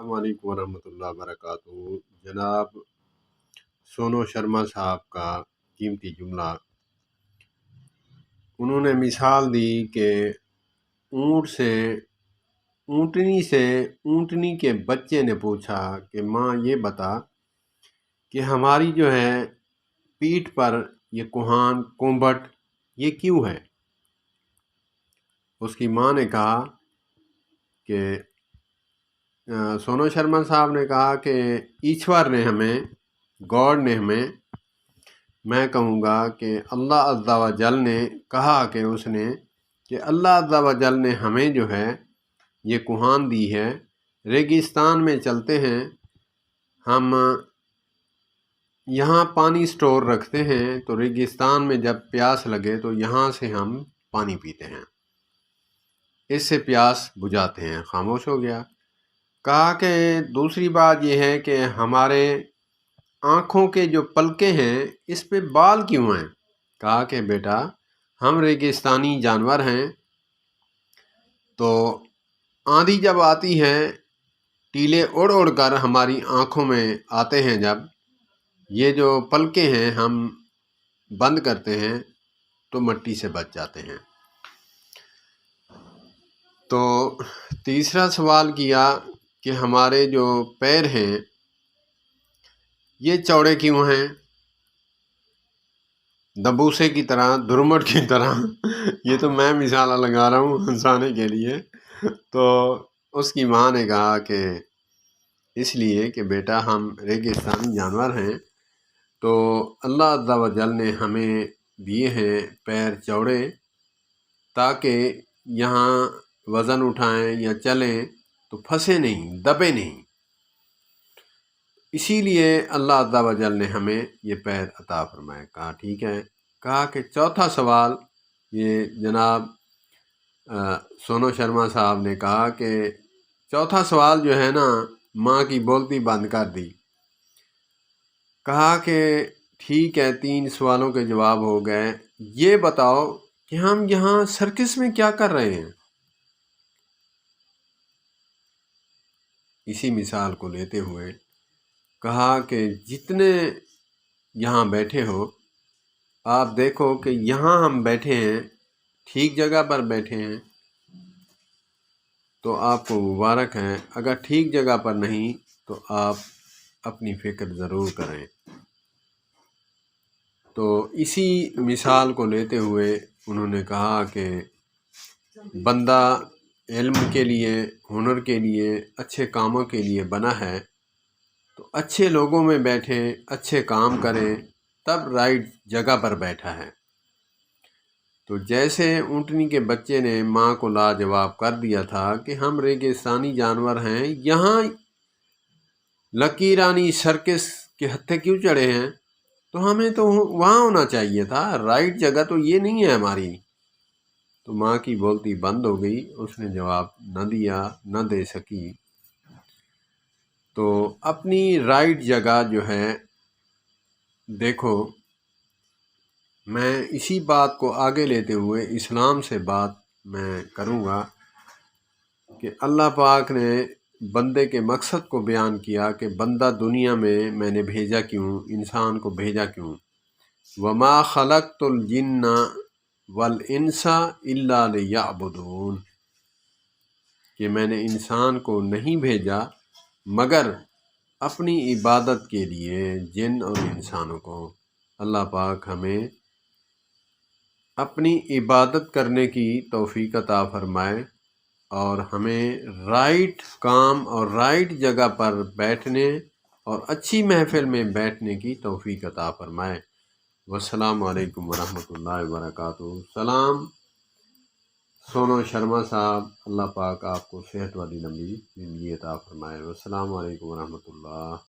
अस्सलाम वालेकुम वरहमतुल्लाहि वबरकातुहू। जनाब सोनू शर्मा साहब का कीमती जुमला, उन्होंने मिसाल दी कि ऊँट से ऊँटनी के बच्चे ने पूछा कि माँ ये बता कि हमारी जो है पीठ पर ये कुहान कोंबट ये क्यों है। उसकी माँ ने कहा कि सोनू शर्मा साहब ने कहा कि ईश्वर ने हमें, गॉड ने हमें, मैं कहूँगा कि अल्लाह अज़्ज़ा व जल ने कहा कि उसने कि अल्लाह अज़्ज़ा व जल ने हमें जो है ये कुहान दी है। रेगिस्तान में चलते हैं हम, यहाँ पानी स्टोर रखते हैं, तो रेगिस्तान में जब प्यास लगे तो यहाँ से हम पानी पीते हैं, इससे प्यास बुझाते हैं। खामोश हो गया। कहा कि दूसरी बात यह है कि हमारे आँखों के जो पलके हैं इस पे बाल क्यों हैं। कहा कि बेटा हम रेगिस्तानी जानवर हैं, तो आंधी जब आती है टीले उड़ उड़ कर हमारी आँखों में आते हैं, जब ये जो पलके हैं हम बंद करते हैं तो मिट्टी से बच जाते हैं। तो तीसरा सवाल किया कि हमारे जो पैर हैं ये चौड़े क्यों हैं, दबूसे की तरह, दुरमट की तरह। ये तो मैं मिसाल लगा रहा हूँ हंसाने के लिए। तो उसकी माँ ने कहा कि इसलिए कि बेटा हम रेगिस्तानी जानवर हैं, तो अल्लाह अज़्ज़ा व जल ने हमें दिए हैं पैर चौड़े, ताकि यहाँ वज़न उठाएं या चलें तो फंसे नहीं, दबे नहीं। इसीलिए अल्लाह अज़्ज़ा व जल ने हमें ये पैर अता फरमाए। कहा ठीक है। कहा कि चौथा सवाल, ये जनाब सोनू शर्मा साहब ने कहा कि चौथा सवाल जो है ना, माँ की बोलती बंद कर दी। कहा कि ठीक है, 3 सवालों के जवाब हो गए, ये बताओ कि हम यहाँ सर्कस में क्या कर रहे हैं। इसी मिसाल को लेते हुए कहा कि जितने यहाँ बैठे हो, आप देखो कि यहाँ हम बैठे हैं, ठीक जगह पर बैठे हैं, तो आपको मुबारक है। अगर ठीक जगह पर नहीं तो आप अपनी फ़िक्र ज़रूर करें। तो इसी मिसाल को लेते हुए उन्होंने कहा कि बंदा इल्म के लिए, हुनर के लिए, अच्छे कामों के लिए बना है, तो अच्छे लोगों में बैठे, अच्छे काम करें, तब राइट जगह पर बैठा है। तो जैसे ऊँटनी के बच्चे ने माँ को लाजवाब कर दिया था कि हम रेगिस्तानी जानवर हैं, यहाँ लकीरानी सर्कस के हत्थे क्यों चढ़े हैं, तो हमें तो वहाँ होना चाहिए था, राइट जगह तो ये नहीं है हमारी। तो माँ की बोलती बंद हो गई, उसने जवाब न दिया, न दे सकी। तो अपनी राइट जगह जो है देखो, मैं इसी बात को आगे लेते हुए इस्लाम से बात मैं करूँगा कि अल्लाह पाक ने बंदे के मकसद को बयान किया कि बंदा दुनिया में मैंने भेजा क्यों, इंसान को भेजा क्यों। वमा खलक़तुल जिन्ना वल इंसा इल्ला लियअबुदून, कि मैंने इंसान को नहीं भेजा मगर अपनी इबादत के लिए, जिन और इंसानों को। अल्लाह पाक हमें अपनी इबादत करने की तौफीक अता फरमाए और हमें राइट काम और राइट जगह पर बैठने और अच्छी महफिल में बैठने की तौफीक अता फरमाए। वस्सलामु अलैकुम वरहमतुल्लाहि वबरकातुहू। सलाम सोनू शर्मा साहब, अल्लाह पाक आपको सेहत वाली लंबी ज़िंदगी अता फरमाए। वस्सलामु अलैकुम वरहमतुल्लाह।